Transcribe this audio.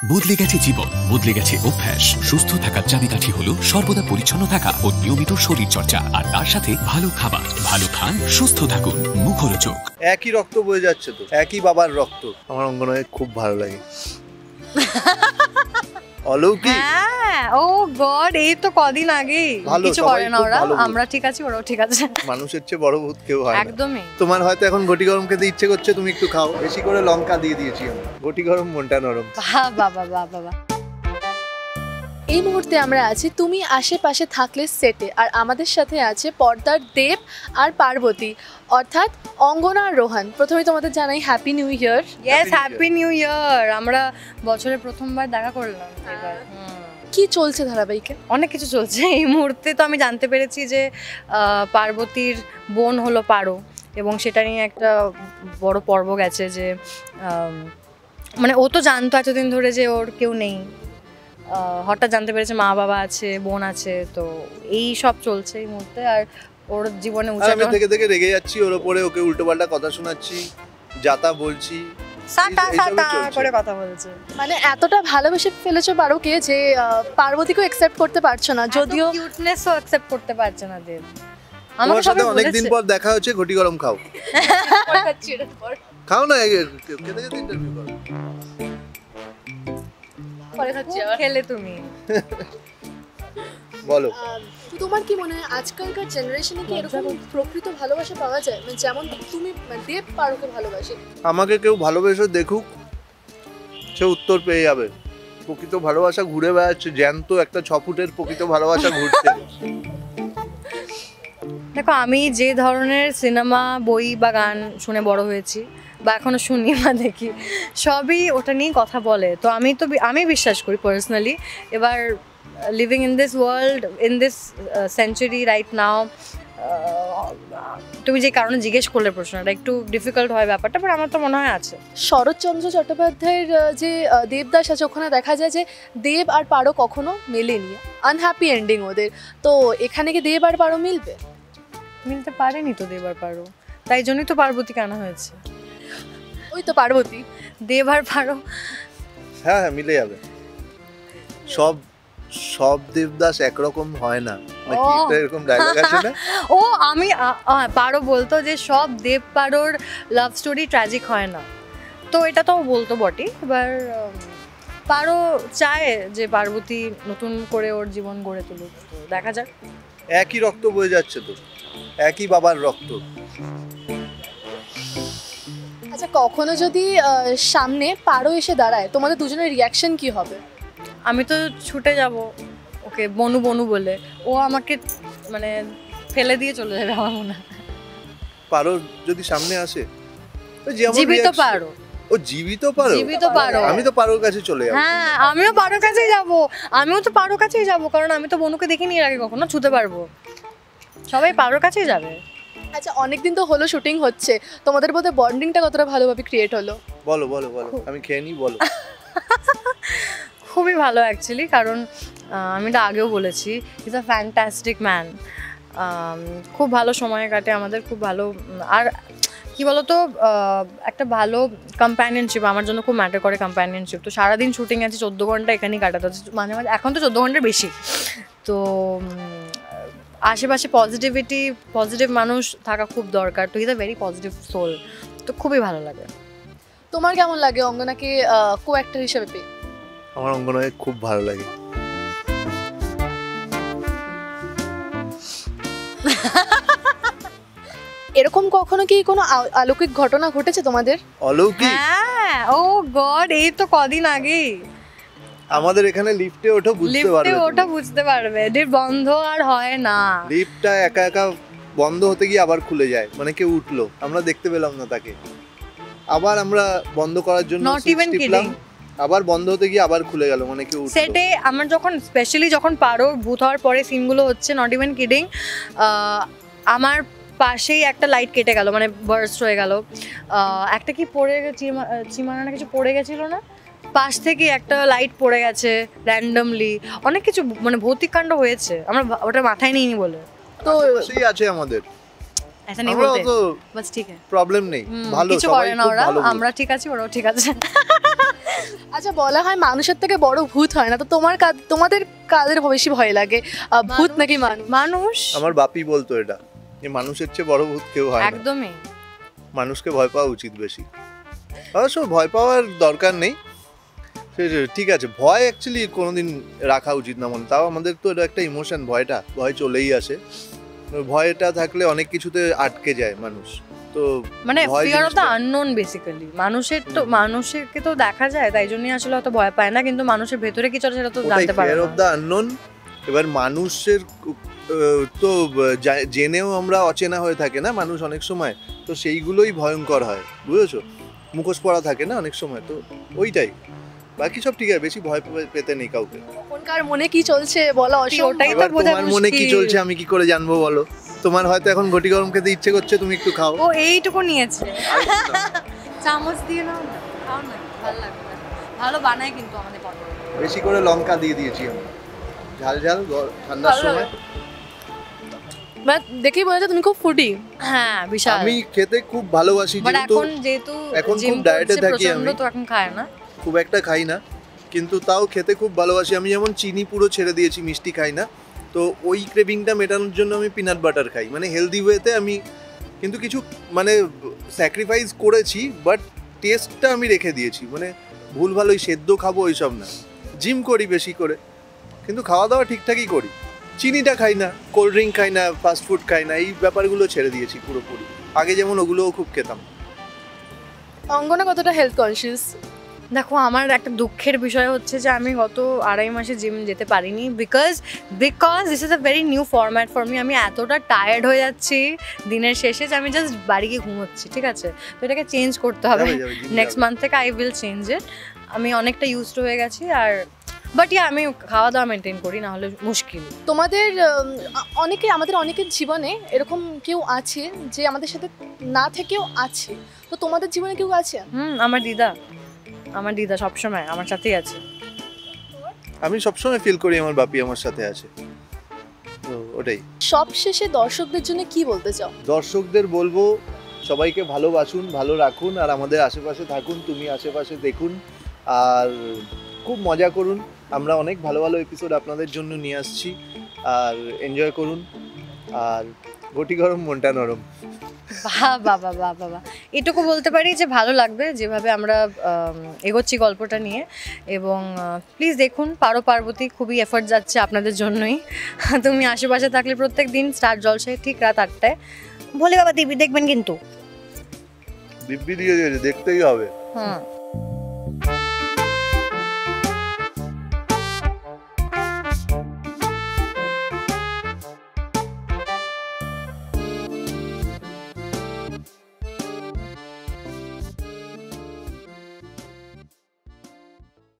বদলে গেছে জীবন, বদলে গেছে অভ্যাস। সুস্থ থাকার চাবিকাঠি হলো সর্বদা পরিচ্ছন্ন থাকা ও নিয়মিত শরীর চর্চা, আর তার সাথে ভালো খাবার। ভালো খান, সুস্থ থাকুন, মুখরোচক। একই রক্ত বয়ে যাচ্ছে তো, একই বাবার রক্ত। আমার অঙ্গনাকে খুব ভালো লাগে। অলৌকিক। হ্যাঁ, ও গড, এই তো কদিন আগে কিছু করে না ওরা, আমরা ঠিক আছি, ওরাও ঠিক আছে। মানুষের চেয়ে বড় ভূত কেউ হয় না। একদমই। তোমার হয়তো এখন ঘটি গরম খেতে ইচ্ছে করছে, তুমি একটু খাও। বেশি করে লঙ্কা দিয়ে দিয়েছি আমি। ঘটি গরম, মনটা নরম। বাবা বাবা। এই মুহূর্তে আমরা আছি তুমি আশেপাশে থাকলে সেটে, আর আমাদের সাথে আছে পর্দার দেব আর পার্বতী, অর্থাৎ অঙ্গনা আর রোহান। প্রথমে তোমাদের জানাই happy new year. Yes, happy new year. আমরা বছরে প্রথমবার দেখা করলাম এবার। কি চলছে ধারাবাহিকে? অনেক কিছু চলছে এই মুহূর্তে। তো আমি জানতে পেরেছি যে পার্বতীর বোন হলো পারো, এবং সেটা নিয়ে একটা বড় পর্ব গেছে যে মানে ও তো জানতো এতদিন ধরে যে ওর কেউ নেই, হঠাৎ জানতে পেরেছে মা বাবা আছে, বোন আছে। তো এই সব চলছে এই মুহূর্তে। আর ওর জীবনে আমি থেকে থেকে রেগে যাচ্ছি ওর উপরে, ওকে উল্টোপাল্টা কথা শোনাচ্ছি, যাতা বলছি, সাটা করে কথা বলছে। মানে এতটা ভালোবেসে ফেলেছো পারোকে যে পার্বতীকেও অ্যাকসেপ্ট করতে পারছো না, যদিও কিউটনেসও অ্যাকসেপ্ট করতে পারছে না দেব। আমার সাথে অনেকদিন পর দেখা হচ্ছে, ঘটি গরম খাও। খাও না, খেতে খেতে ইন্টারভিউ করো। পরে খাচ্ছি আবার। খেলে তুমি বলো, তোমার কি মনে হয় আজকালকার জেনারেশনে কি এরকম প্রকৃত ভালোবাসা পাওয়া যায়? মানে যেমন তুমি দেব পারোকে ভালোবাসে, আমাকে কেউ ভালোবেসে দেখুক, সে উত্তর পেয়ে যাবে। প্রকৃত ভালোবাসা ঘুরে বেড়াচ্ছে, জ্যান্ত একটা 6 ফুটের প্রকৃত ভালোবাসা ঘুরছে। দেখো, আমি যে ধরনের সিনেমা, বই বা গান শুনে বড় হয়েছি, বা এখনো শুনি বা দেখি, সবই ওটা নিয়ে কথা বলে। তো আমি বিশ্বাস করি পার্সোনালি। এবার living in this world, in this century right now, তুমি যে কারণে জিজ্ঞেস করলে প্রশ্নটা, একটু ডিফিকাল্ট হয় ব্যাপারটা, বাট আমার তো মনে হয় আছে। শরৎচন্দ্র চট্টোপাধ্যায়ের যে দেবদাস আছে, ওখানে দেখা যায় যে দেব আর পারো কখনো মেলেনি, আনহ্যাপি এন্ডিং ওদের। তো এখানে কি দেব আর পারো মিলবে? মিলতে পারেনি তো দেব আর পারো, তাই জন্যই তো পার্বতীকে আনা হয়েছে। ওই তো পার্বতী, দেব আর পারো। হ্যাঁ, মিলে যাবে। সব দেবদাস একরকম হয় না, নাকি একটা এরকম ডায়লগ আছে না? ও, আমি পারো বলতো যে সব দেব পারোর লাভ স্টোরি ট্র্যাজিক হয় না, তো এটা তো বলতো বটে। এবার পারো চায় যে পার্বতী নতুন করে ওর জীবন গড়ে তুলুক, তো দেখা যাক। একই রক্ত বয়ে যাচ্ছে তো, একই বাবার রক্ত। আচ্ছা, কখনো যদি সামনে পারো এসে দাঁড়ায়, তোমাদের দুজনের রিয়াকশন কি হবে? আমি তো ছুটে যাব ওকে বনু বনু বলে, ও আমাকে মানে ফেলে দিয়ে চলে যাবে আমার মনে হয়। পারো যদি সামনে আসে, জীবিত পারো, ও জীবিত পারো, জীবিত পারো। আমি তো পারোর কাছে চলে যাব। হ্যাঁ, আমিও পারোর কাছেই যাব, কারণ আমি তো বনুকে দেখিনি এর আগে কখনো, ছুতে পারবো। সবাই পারোর কাছেই যাবে। আচ্ছা, অনেকদিন তো হলো শুটিং হচ্ছে, তোমাদের মধ্যে বন্ডিংটা কতটা ভালোভাবে ক্রিয়েট হলো? বলো বলো বলো, আমি খেয়ে নিই, বলো। খুবই ভালো অ্যাকচুয়ালি, কারণ আমি তো আগেও বলেছি, ইজ আ ফ্যান্টাস্টিক ম্যান। খুব ভালো সময় কাটে আমাদের, খুব ভালো। আর কি বলতো, একটা ভালো কম্প্যানিয়নশিপ আমার জন্য খুব ম্যাটার করে, কম্প্যানিয়নশিপ। তো সারাদিন শুটিং আছে, 14 ঘন্টা এখানেই কাটাতে হচ্ছে মাঝে মাঝে, এখন তো 14 ঘন্টার বেশি। তো আশেপাশে পজিটিভ মানুষ থাকা খুব দরকার। তো is a very positive soul, তো খুবই ভালো লাগে। তোমার কেমন লাগে অঙ্গনাকে কো অ্যাক্টর হিসেবে পেয়ে? আমার অঙ্গনাকে খুব ভালো লাগে। এরকম কখনো কি কোনো অলৌকিক ঘটনা ঘটেছে তোমাদের? অলৌকিক? হ্যাঁ, ও গড, এই তো কদিন আগে আমাদের এখানে লিফটে ওঠা বুঝতে পারবে, লিফট বন্ধ আর হয় না। লিফটটা একা একা বন্ধ হতে গিয়ে আবার খুলে যায়, মানে কেউ উঠলো, আমরা দেখতে পেলাম না তাকে। আবার আমরা বন্ধ করার জন্য টিপলাম, আবার বন্ধ হতে গিয়ে আবার খুলে গেল, মানে কেউ উঠলো। সেটে আমার যখন স্পেশালি যখন পারো ভূত হওয়ার পরে সিনগুলো হচ্ছে, নট ইভেন কিডিং, আমার পাশেই একটা লাইট কেটে গেল, মানে বার্স্ট হয়ে গেল। একটা কি পড়ে চিমানা কিছু পড়ে গেছিল না, পাশ থেকে একটা লাইট পড়ে গেছে র্যান্ডমলি, অনেক কিছু মানে ভৌতিক কাণ্ড হয়েছে, আমরা ওটা মাথায় নিইনি বলে। তো সেই আছে আমাদের, ऐसा नहीं बोलते, बस ठीक है, प्रॉब्लम नहीं, ভালো কিছু করে না ওরা, আমরা ঠিক আছি, ওরাও ঠিক আছে। আচ্ছা, বলা হয় মানুষের থেকে বড় ভূত হয় না, তো তোমাদের কাদের বেশি ভয় লাগে, ভূত নাকি মানুষ? মানুষ। আমার বাপি বলতো এটা, যে মানুষের চেয়ে বড় ভূত কেউ হয় না। একদমই। মানুষকে ভয় পাওয়া উচিত বেশি। অবশ্য ভয় পাওয়ার দরকার নেই, ঠিক আছে, ভয় অ্যাকচুয়ালি কোনোদিন রাখা উচিত না মনে। তাও আমাদের তো এটা একটা ইমোশন, ভয় চলেই আসে। ভয়টা থাকলে অনেক কিছুতে আটকে যায় মানুষ। তো মানে fear of the unknown basically. মানুষকে তো দেখা যায়, তাই জন্যই আসলে অত ভয় পায় না, কিন্তু মানুষের ভেতরে কি চলে সেটা তো জানতে পারে না। Fear of the unknown. এবার মানুষের তো জেনেও আমরা অচেনা হয়ে থাকে না মানুষ অনেক সময়, তো সেইগুলোই ভয়ঙ্কর হয়, বুঝেছো? মুখোশ পরা থাকে না অনেক সময়, তো ওইটাই। বাকি সব ঠিক আছে, বেশি ভয় পেতে নেই কাউকে। কোনকার মনে কি চলছে বলা অসম্ভব। এবার তোমার মনে কি চলছে আমি কি করে জানবো বলো? তোমার হয়তো এখন ঘটি গরম খেতে ইচ্ছে করছে, তুমি একটু খাও। ও এইটুকু নিয়েছে, চামচ দিয়ে নাও না, খাও না, ভালো লাগবে। ভালো বানায় কিন্তু আমাদের পটল। বেশি করে লঙ্কা দিয়ে দিয়েছি আমি, ঝাল ঝাল ঠান্ডার সময়। দেখেই বোঝা যায় তুমি খুব ফুডি। হ্যাঁ, বিশাল। আমি খেতে খুব ভালোবাসি, যেহেতু এখন খুব ডায়েটে থাকি আমি, তো এখন খায় না, খুব একটা খাই না, কিন্তু তাও খেতে খুব ভালোবাসি। আমি যেমন চিনি পুরো ছেড়ে দিয়েছি, মিষ্টি খাই না, তো ওই ক্রেভিংটা মেটানোর জন্য আমি পিনাট বাটার খাই, মানে হেলদি ওয়েতে আমি। কিন্তু কিছু মানে স্যাক্রিফাইস করেছি, বাট টেস্টটা আমি রেখে দিয়েছি। মানে ভুল ভালোই সেদ্ধ খাবো ওইসব না, জিম করি বেশি করে, কিন্তু খাওয়া দাওয়া ঠিকঠাকই করি। চিনিটা খাই না, কোল্ড ড্রিঙ্ক খাই না, ফাস্ট ফুড খাই না, এই ব্যাপারগুলো ছেড়ে দিয়েছি পুরোপুরি। আগে যেমন ওগুলোও খুব খেতাম। অঙ্গনা কতটা হেলথ কনসিয়াস? দেখো, আমার একটা দুঃখের বিষয় হচ্ছে যে আমি গত 2.5 মাসে জিম যেতে পারিনি, because this is a very new format for me. আমি এতটা টায়ার্ড হয়ে যাচ্ছি দিনের শেষে যে আমি জাস্ট বাড়ি গিয়ে ঘুমোচ্ছি, ঠিক আছে? তো এটাকে চেঞ্জ করতে হবে। নেক্সট মান্থ থেকে আই উইল চেঞ্জ ইট। আমি অনেকটা ইউজড হয়ে গেছি, আর বাট আমি খাওয়া দাওয়া মেনটেন করি, না হলে মুশকিল। তোমাদের আমাদের অনেকের জীবনে এরকম কেউ আছে যে আমাদের সাথে না থেকেও আছে, তো তোমাদের জীবনে কেউ আছে? আমার দিদা সবসময় আমার সাথেই আছে। আমি সবসময় ফিল করি আমার বাপি আমার সাথে আছে, তো ওটাই। সবশেষে দর্শকদের জন্য কি বলতে চাও? দর্শকদের বলবো, সবাইকে ভালোবাসুন, ভালো রাখুন, আর আমাদের আশেপাশে থাকুন, তুমি আশেপাশে দেখুন, আর খুব মজা করুন। আমরা অনেক ভালো ভালো এপিসোড আপনাদের জন্য নিয়ে আসছি, আর এনজয় করুন। আর ঘটি গরম মনটা নরম। বাবা, এটুকু বলতে পারি যে ভালো লাগবে যেভাবে আমরা এগোচ্ছি গল্পটা নিয়ে। এবং প্লিজ দেখুন পার্বতী, খুবই এফর্ট যাচ্ছে আপনাদের জন্যই। তুমি আশেপাশে থাকলে প্রত্যেক দিন স্টার জলসায় ঠিক রাত 8টায় ভোলে বাবা দিব্যি দেখবেন, কিন্তু দিব্যি দিয়ে দেখতেই হবে।